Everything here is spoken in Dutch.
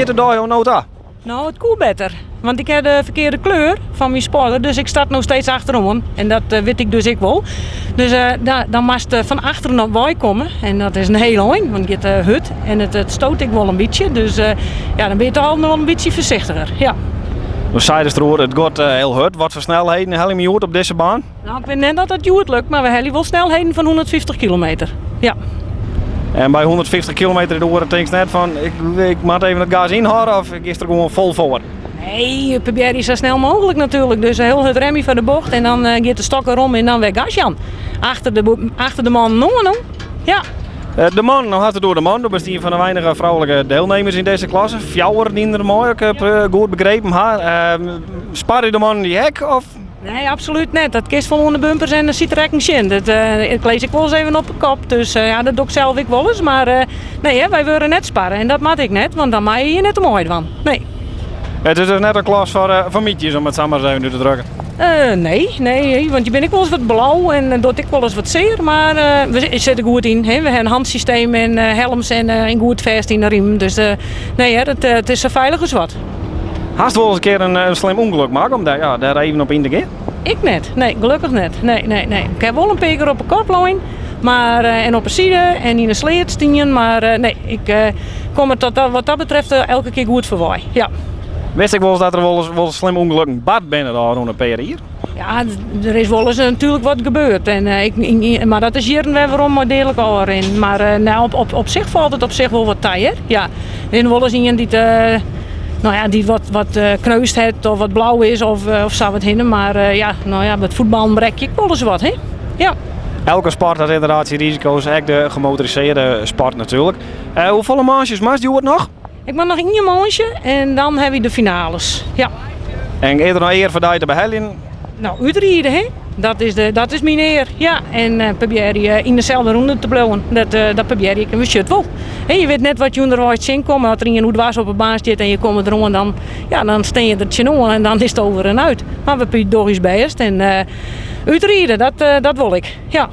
giet de dag nou daar? Nou, het koelt beter. Want ik heb de verkeerde kleur van mijn spoiler, dus ik start nog steeds achterom. En dat weet ik dus ik wel. Dus dan moest van achteren op wij komen. En dat is een heel lang, want je hebt hut en het stoot ik wel een beetje. Dus dan ben je toch al nog een beetje voorzichtiger. Ja. Dan zei het gaat heel hard. Wat voor snelheden hel je me op deze baan? Nou, ik weet net dat het goed lukt, maar we hebben wel snelheden van 150 kilometer. Ja. En bij 150 kilometer de uur denk je net van ik moet even het gas inhouden of ik is er gewoon vol voor? Nee, je probeert je zo snel mogelijk natuurlijk. Dus heel het remmen van de bocht en dan gaat de stok erom en dan weer gas aan. Achter de man nog. Ja. De man, nou gaat het door de man. Dat is een van de weinige vrouwelijke deelnemers in deze klasse. Fjouwer die er mooi, ik heb goed begrepen haar. Spar je de man in die hek of? Nee, absoluut niet. Dat kist vol onder bumpers en dat ziet er echt niet in. Dat lees ik wel eens even op de kop. Dus dat doe ik zelf ik wel eens. Maar nee, wij willen net sparren en dat maak ik net, want dan maak je net te mooi van. Nee. Het is dus net een klas van mietjes om het samen even te drukken. Nee, want je bent ook wel eens wat blauw en doet ik wel eens wat zeer, maar we zitten goed in. Hè? We hebben een handsysteem en helms en een goed vast in de riem. Dus het is zo veilig als wat. Haast wel eens een keer een slim ongeluk maken om daar even op in te gaan? Ik net. Nee, gelukkig net. Nee. Ik heb wel een peker op een koplijn, maar en op een zijde en in een sleet stien, maar nee, ik kom er wat dat betreft elke keer goed voor wij. Ja. Wist ik wel eens dat er wel eens slim ongelukken bad binnen daar rond een paar hier? Ja, er is wel eens natuurlijk wat gebeurd. En, maar dat is hier en waarom deel ik al in. Maar op zich valt het op zich wel wat tijd. Ja. Er is wel eens iemand die wat kneust heeft of wat blauw is of zo wat hinnen. Maar met voetbal brek je wel eens wat. Hè? Ja. Elke sport had inderdaad zijn risico's, ook de gemotoriseerde sport natuurlijk. Hoeveel manches maakt die nog? Ik mag nog één maandje en dan heb je de finales. Ja. En eerder nog eer voor te behelden? Nou, uitrijden, hè? Dat is mijn eer. Ja. En probeer je in dezelfde ronde te blijven. Dat probeer ik. En we shit wel. En je weet net wat je onderuit zien komt. Als er een dwars op een baan zit en je komt erom, dan steen je er tjenoen en dan is het over en uit. Maar we proberen toch eens best. En uitrijden, dat wil ik. Ja.